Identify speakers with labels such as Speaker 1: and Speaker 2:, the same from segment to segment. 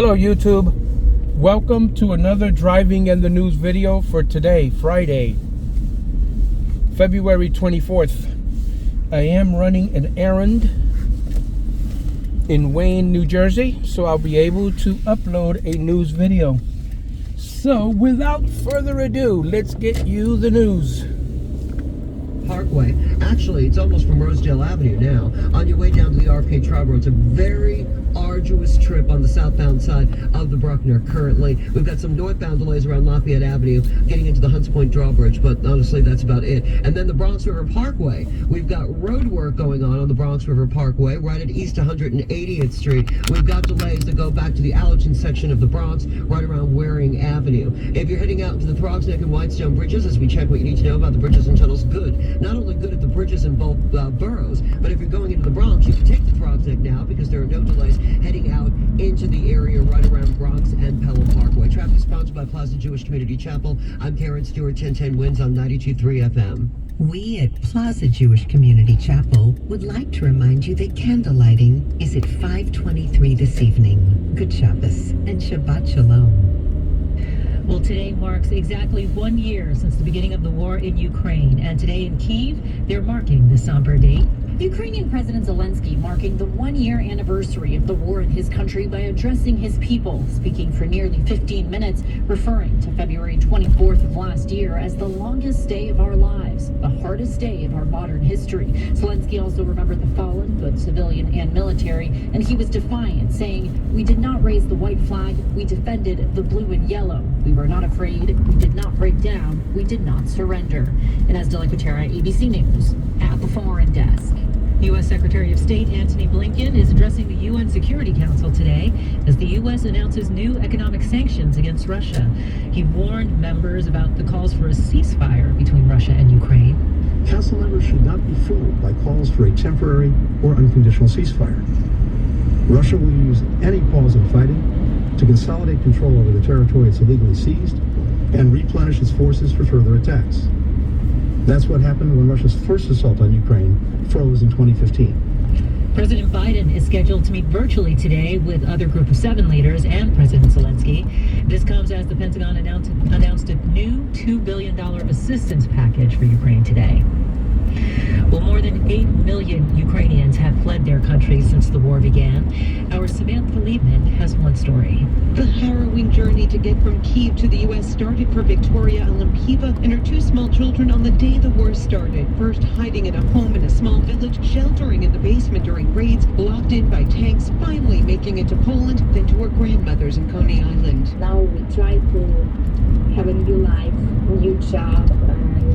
Speaker 1: Hello YouTube, welcome to another Driving in the News video for today, Friday, February 24th. I am running an errand in Wayne, New Jersey, so I'll be able to upload a news video. So without further ado, let's get you the news.
Speaker 2: Parkway. Actually, it's almost from Rosedale Avenue now. On your way down to the RFK Tribe Road, it's a very arduous trip on the southbound side of the Bruckner currently. We've got some northbound delays around Lafayette Avenue getting into the Hunts Point drawbridge, but honestly, that's about it. And then the Bronx River Parkway. We've got road work going on the Bronx River Parkway right at East 180th Street. We've got delays that go back to the Allerton section of the Bronx right around Waring Avenue. If you're heading out to the Throgs Neck and Whitestone bridges, as we check what you need to know about the bridges and tunnels, good. Not only good at the bridges in both boroughs, but if you're going into the Bronx, you can take the Throgs Neck now because there are no delays heading out into the area right around Bronx and Pelham Parkway. Traffic is sponsored by Plaza Jewish Community Chapel. I'm Karen Stewart, 1010 Winds on 92.3 FM.
Speaker 3: We at Plaza Jewish Community Chapel would like to remind you that candlelighting is at 5:23 this evening. Good Shabbos and Shabbat Shalom.
Speaker 4: Well, today marks exactly 1 year since the beginning of the war in Ukraine, and today in Kyiv, they're marking this somber date.
Speaker 5: Ukrainian President Zelensky marking the 1-year anniversary of the war in his country by addressing his people, speaking for nearly 15 minutes, referring to February 24th of last year as the longest day of our lives, the hardest day of our modern history. Zelensky also remembered the fallen, both civilian and military, and he was defiant, saying, "We did not raise the white flag, we defended the blue and yellow. We were not afraid, we did not break down, we did not surrender." And as Deliquatera, ABC News, at the foreign desk.
Speaker 4: U.S. Secretary of State Antony Blinken is addressing the UN Security Council today as the U.S. announces new economic sanctions against Russia. He warned members about the calls for a ceasefire between Russia and Ukraine.
Speaker 6: Council members should not be fooled by calls for a temporary or unconditional ceasefire. Russia will use any pause in fighting to consolidate control over the territory it's illegally seized and replenish its forces for further attacks. That's what happened when Russia's first assault on Ukraine froze in 2015.
Speaker 4: President Biden is scheduled to meet virtually today with other Group of 7 leaders and President Zelensky. This comes as the Pentagon announced a new $2 billion assistance package for Ukraine today. Well, more than 8 million Ukrainians have fled their country since the war began. Our Samantha Liebman has one story.
Speaker 7: The harrowing journey to get from Kyiv to the U.S. started for Victoria Olimpiva and her 2 small children on the day the war started. First hiding in a home in a small village, sheltering in the basement during raids, locked in by tanks, finally making it to Poland, then to her grandmother's in Coney Island.
Speaker 8: Now we try to have a new life, new job,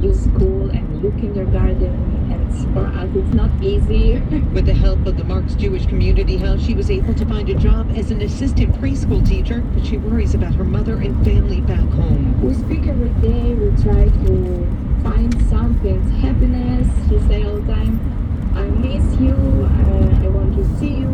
Speaker 8: new school and new kindergarten, and for us it's not easy.
Speaker 7: With the help of the Marks Jewish Community House, she was able to find a job as an assistant preschool teacher, but she worries about her mother and family back home.
Speaker 8: We speak every day, we try to find something, happiness. She say all the time, I miss you, I want to see you.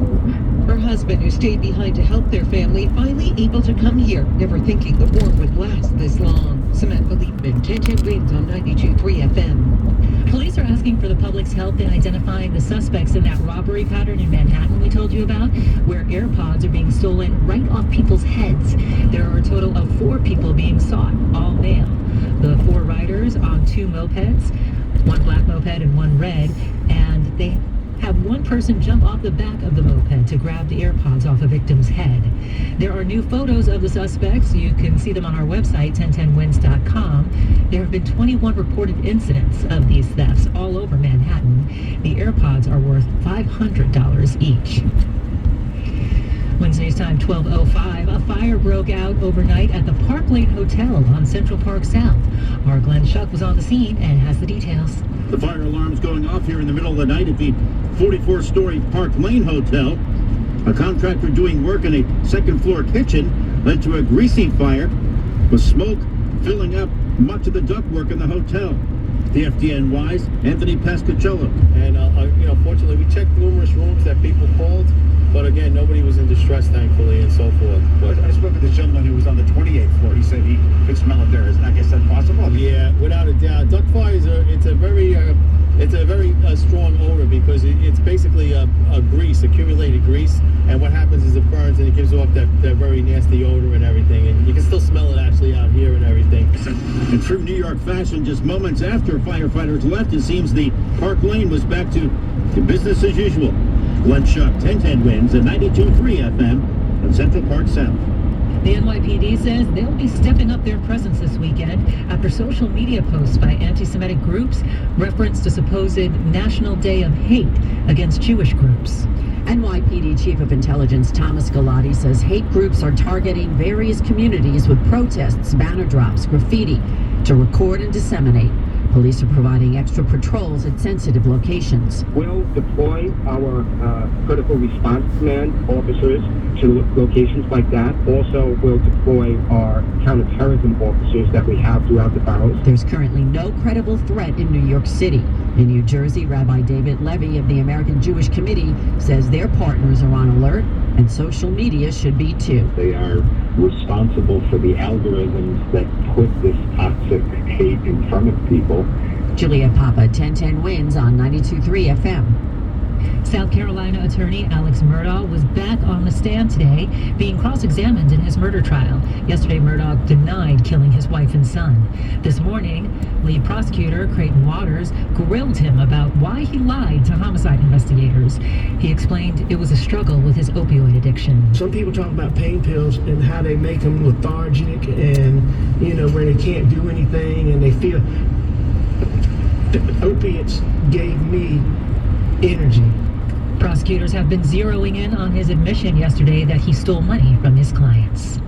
Speaker 7: Her husband, who stayed behind to help their family, finally able to come here, never thinking the war would last this long. Samantha Liebman, 1010 Winds on 92.3 FM.
Speaker 4: Police are asking for the public's help in identifying the suspects in that robbery pattern in Manhattan we told you about, where AirPods are being stolen right off people's heads. There are a total of 4 people being sought, all male. The 4 riders on 2 mopeds, 1 black moped and 1 red, and they have 1 person jump off the back of the moped to grab the AirPods off a victim's head. There are new photos of the suspects. You can see them on our website, 1010winds.com. There have been 21 reported incidents of these thefts all over Manhattan. The AirPods are worth $500 each. Wednesday News Time 12:05. A fire broke out overnight at the Park Lane Hotel on Central Park South. Our Glenn Shuck was on the scene and has the details.
Speaker 9: The fire alarm's going off here in the middle of the night at the 44-story Park Lane Hotel. A contractor doing work in a second-floor kitchen led to a greasy fire with smoke filling up much of the ductwork in the hotel. The FDNY's Anthony Pascacello.
Speaker 10: And, fortunately, we checked numerous rooms that people called, but again, nobody was in distress, thankfully, and so forth. But
Speaker 9: I spoke with the gentleman who was on the 28th floor. He said he could smell it there. I guess that's possible.
Speaker 10: Yeah, without a doubt. Duct fires it's a very It's a very strong odor because it's basically a grease, accumulated grease, and what happens is it burns and it gives off that very nasty odor and everything, and you can still smell it actually out here and everything.
Speaker 9: In true New York fashion, just moments after firefighters left, it seems the Park Lane was back to business as usual. Glenn Schuck, 1010 wins at 92.3 FM in Central Park South.
Speaker 4: The NYPD says they'll be stepping up their presence this weekend after social media posts by anti-Semitic groups referenced a supposed National Day of Hate against Jewish groups.
Speaker 11: NYPD Chief of Intelligence Thomas Galati says hate groups are targeting various communities with protests, banner drops, graffiti to record and disseminate. Police are providing extra patrols at sensitive locations.
Speaker 12: We'll deploy our critical response command officers to locations like that. Also, we'll deploy our counterterrorism officers that we have throughout the boroughs.
Speaker 11: There's currently no credible threat in New York City. In New Jersey, Rabbi David Levy of the American Jewish Committee says their partners are on alert, and social media should be too.
Speaker 12: They are responsible for the algorithms that put this toxic hate in front of people.
Speaker 11: Juliet Papa, 1010 wins on 92.3 FM.
Speaker 4: South Carolina attorney Alex Murdaugh was back on the stand today, being cross-examined in his murder trial. Yesterday, Murdaugh denied killing his wife and son. This morning, lead prosecutor Creighton Waters grilled him about why he lied to homicide investigators. He explained it was a struggle with his opioid addiction.
Speaker 13: Some people talk about pain pills and how they make them lethargic and, where they can't do anything and they feel... The opiates gave me energy.
Speaker 4: Prosecutors have been zeroing in on his admission yesterday that he stole money from his clients.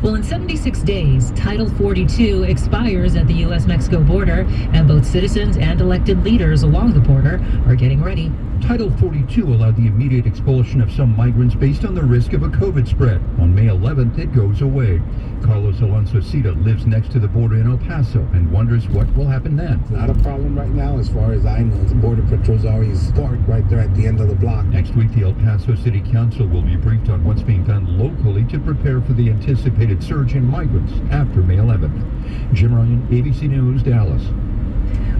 Speaker 4: Well, in 76 days, Title 42 expires at the U.S.-Mexico border, and both citizens and elected leaders along the border are getting ready.
Speaker 14: Title 42 allowed the immediate expulsion of some migrants based on the risk of a COVID spread. On May 11th, it goes away. Carlos Alonso Cita lives next to the border in El Paso and wonders what will happen then.
Speaker 15: Not a problem right now, as far as I know. The Border Patrol's already parked right there at the end of the block.
Speaker 14: Next week, the El Paso City Council will be briefed on what's being done locally to prepare for the anticipated surge in migrants after May 11th. Jim Ryan, ABC News, Dallas.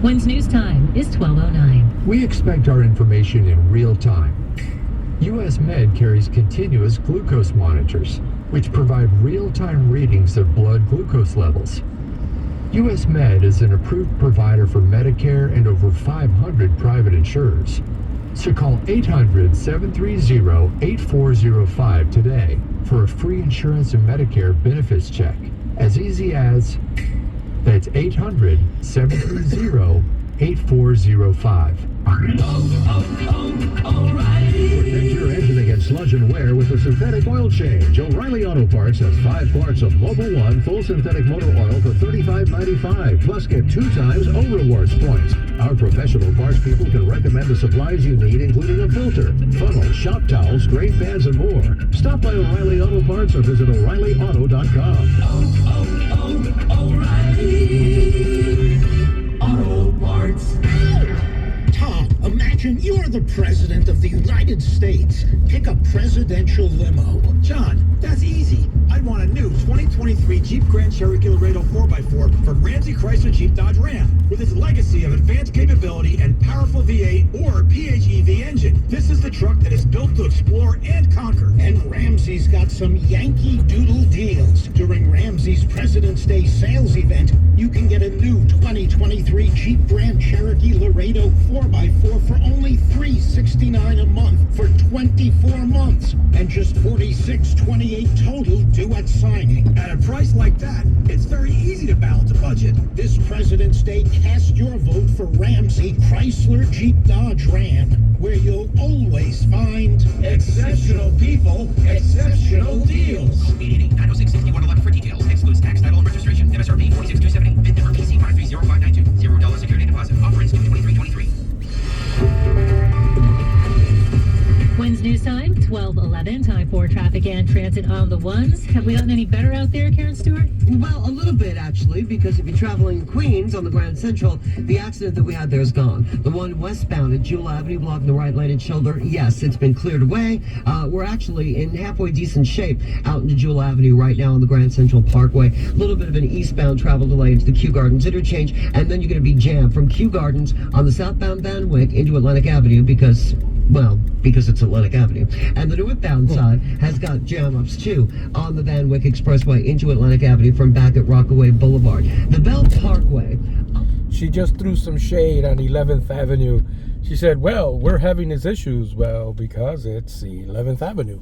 Speaker 4: WINS News Time is 12:09.
Speaker 16: We expect our information in real time. U.S. Med carries continuous glucose monitors, which provide real-time readings of blood glucose levels. U.S. Med is an approved provider for Medicare and over 500 private insurers. So call 800-730-8405 today for a free insurance and Medicare benefits check. As easy as... That's 800-730-8405.
Speaker 6: Protect your engine against sludge and wear with a synthetic oil change. O'Reilly Auto Parts has 5 quarts of Mobil 1 full synthetic motor oil for $35.95. Plus get 2 times O Rewards points. Our professional parts people can recommend the supplies you need, including a filter, funnel, shop towels, brake pads, and more. Stop by O'Reilly Auto Parts or visit O'ReillyAuto.com.
Speaker 17: O'Reilly Auto Parts. Tom, imagine you're the president of the United States. Pick a presidential limo.
Speaker 18: John, that's easy. I'd want a new 2023 Jeep Grand Cherokee Laredo 4x4 from Ramsey Chrysler Jeep Dodge Ram. With its legacy of advanced capability and powerful V8 or PHEV engine, this is the truck that is built to explore and conquer.
Speaker 17: And Ramsey's got some Yankee Doodle deals. During Ramsey's President's Day sales event, you can get a new 2023 Jeep Grand Cherokee Laredo 4x4 for only $369 a month for 24 months and just $46.28 total due at signing.
Speaker 18: At a price like that, it's very easy to balance a budget.
Speaker 17: This President's Day, cast your vote for Ramsey Chrysler Jeep Dodge Ram, where you'll always find
Speaker 18: exceptional people, exceptional deals.
Speaker 19: Meeting 906-6111 for details. Excludes tax, title, and registration. MSRP 46270. VIN number PC 530592. $0 security deposit. Offer ends 2/23/23.
Speaker 4: Wins news time, 12:11. Time for traffic and transit on the ones. Have we gotten any better out there, Karen Stewart?
Speaker 2: Well, a little bit, actually, because if you're traveling Queens on the Grand Central, the accident that we had there is gone. The one westbound at Jewel Avenue blocking the right lane and shoulder, yes, it's been cleared away. We're actually in halfway decent shape out into Jewel Avenue right now on the Grand Central Parkway. A little bit of an eastbound travel delay into the Kew Gardens interchange, and then you're going to be jammed from Kew Gardens on the southbound Van Wyck into Atlantic Avenue because it's Atlantic Avenue. And the northbound side has got jam-ups, too, on the Van Wyck Expressway into Atlantic Avenue from back at Rockaway Boulevard. The Bell Parkway.
Speaker 1: She just threw some shade on 11th Avenue. She said, well, we're having these issues. Well, because it's 11th Avenue.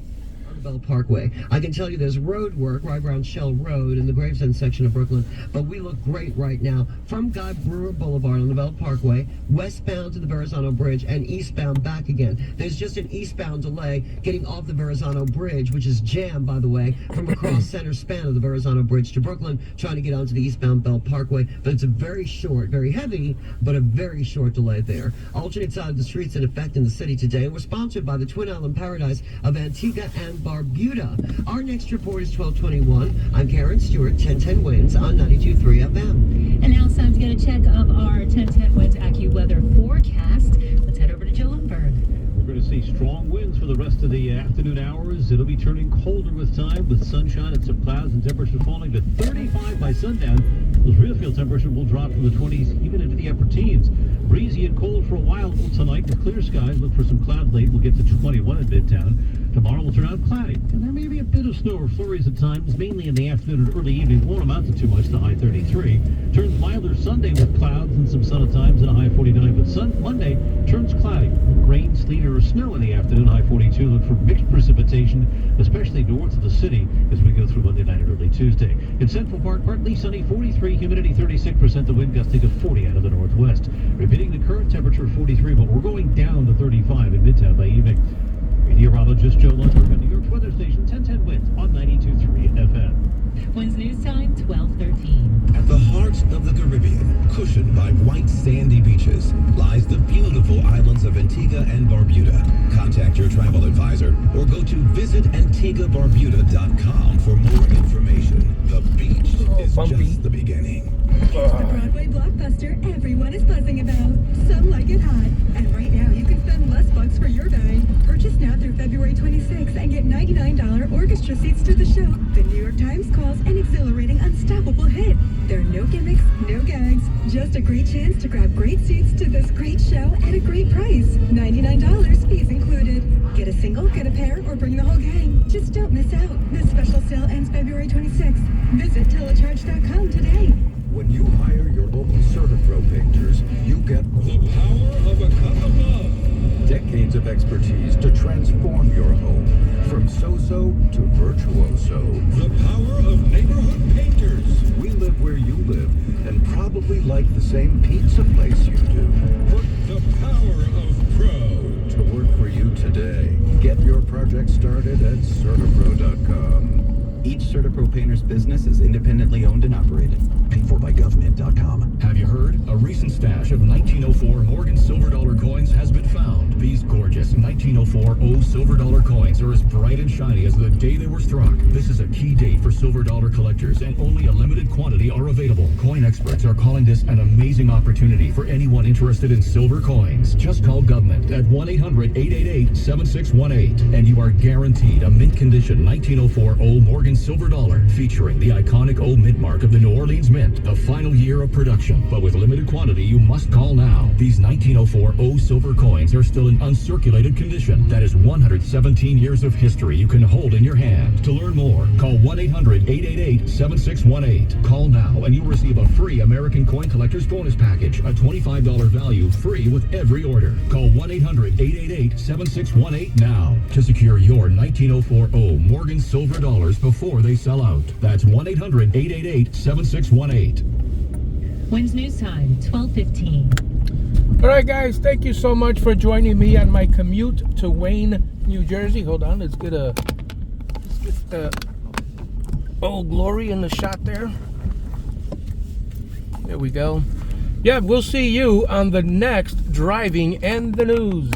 Speaker 2: Bell Parkway. I can tell you there's road work right around Shell Road in the Gravesend section of Brooklyn, but we look great right now from Guy Brewer Boulevard on the Bell Parkway, westbound to the Verrazano Bridge, and eastbound back again. There's just an eastbound delay getting off the Verrazano Bridge, which is jammed, by the way, from across center span of the Verrazano Bridge to Brooklyn, trying to get onto the eastbound Bell Parkway, but it's a very short, very heavy, but a very short delay there. Alternate side of the streets in effect in the city today, and we're sponsored by the Twin Island Paradise of Antigua and Barbuda. Our next report is 12:21. I'm Karen Stewart, 1010 Winds on 92.3 FM.
Speaker 4: And now it's time to get a check of our 1010 Winds AccuWeather forecast. Let's head over to Joe Lundberg.
Speaker 20: We're going to see strong winds for the rest of the afternoon hours. It'll be turning colder with time, with sunshine and some clouds, and temperatures falling to 35 by sundown. Those real field temperatures will drop from the 20s even into the upper teens. Breezy and cold for a while tonight with clear skies. Look for some cloud late. We'll get to 21 in Midtown. Tomorrow will turn out cloudy, and there may be a bit of snow or flurries at times, mainly in the afternoon and early evening. Won't amount to too much, the high 33. Turns milder Sunday with clouds and some sun at times and a high 49. But Monday turns cloudy. Rain, sleet, or snow in the afternoon, high 42. Look for mixed precipitation, especially north of the city as we go through Monday night and early Tuesday. In Central Park, partly sunny, 43, humidity 36%, the wind gusting to 40 out of the northwest. Repeating the current temperature, 43, but we're going down to 35 in Midtown by evening. Meteorologist Joe Lundberg on New York's weather station, 1010 Winds on 92.3 FM.
Speaker 4: Winds news time, 12:13.
Speaker 21: At the heart of the Caribbean, cushioned by white sandy beaches, lies the beautiful islands of Antigua and Barbuda. Contact your travel advisor or go to visitantiguabarbuda.com for more information. The beach is just the beginning.
Speaker 22: It's the Broadway blockbuster everyone is buzzing about. Some like it hot. And right now you can spend less bucks for your bag. Purchase now through February 26th and get $99 orchestra seats to the show. The New York Times calls an exhilarating, unstoppable hit. There are no gimmicks, no gags, just a great chance to grab great seats to this great show at a great price. $99 fees included. Get a single, get a pair, or bring the whole gang. Just don't miss out. This special sale ends February 26th. Visit telecharge.com today.
Speaker 21: When you hire your local CertaPro painters, you get the power of a cut above. Decades of expertise to transform your home from so-so to virtuoso. The power of neighborhood painters. We live where you live and probably like the same pizza place you do. Put the power of pro to work for you today. Get your project started at CertaPro.com.
Speaker 23: Each CertaPro painter's business is independently owned and operated. Paid for by government.com.
Speaker 24: Have you heard? A recent stash of 1904 Morgan silver dollar coins has been found. These gorgeous 1904 O silver dollar coins are as bright and shiny as the day they were struck. This is a key date for silver dollar collectors, and only a limited quantity are available. Coin experts are calling this an amazing opportunity for anyone interested in silver coins. Just call government at 1-800-888-7618, and you are guaranteed a mint condition 1904 O Morgan silver dollar featuring the iconic O mint mark of the New Orleans Mint, the final year of production. But with limited quantity, you must call now. These 1904 O silver coins are still in uncirculated condition. That is 117 years of history you can hold in your hand. To learn more, call 1-800-888-7618. Call now and you'll receive a free American Coin Collector's Bonus Package, a $25 value, free with every order. Call 1-800-888-7618 now to secure your 1904 O Morgan silver dollars before they sell out. That's 1-800-888-7618.
Speaker 4: Winds news time, 12:15.
Speaker 1: All right, guys, thank you so much for joining me on my commute to Wayne, New Jersey. Hold on, let's get Old Glory in the shot there. There we go. Yeah, we'll see you on the next Driving and the News.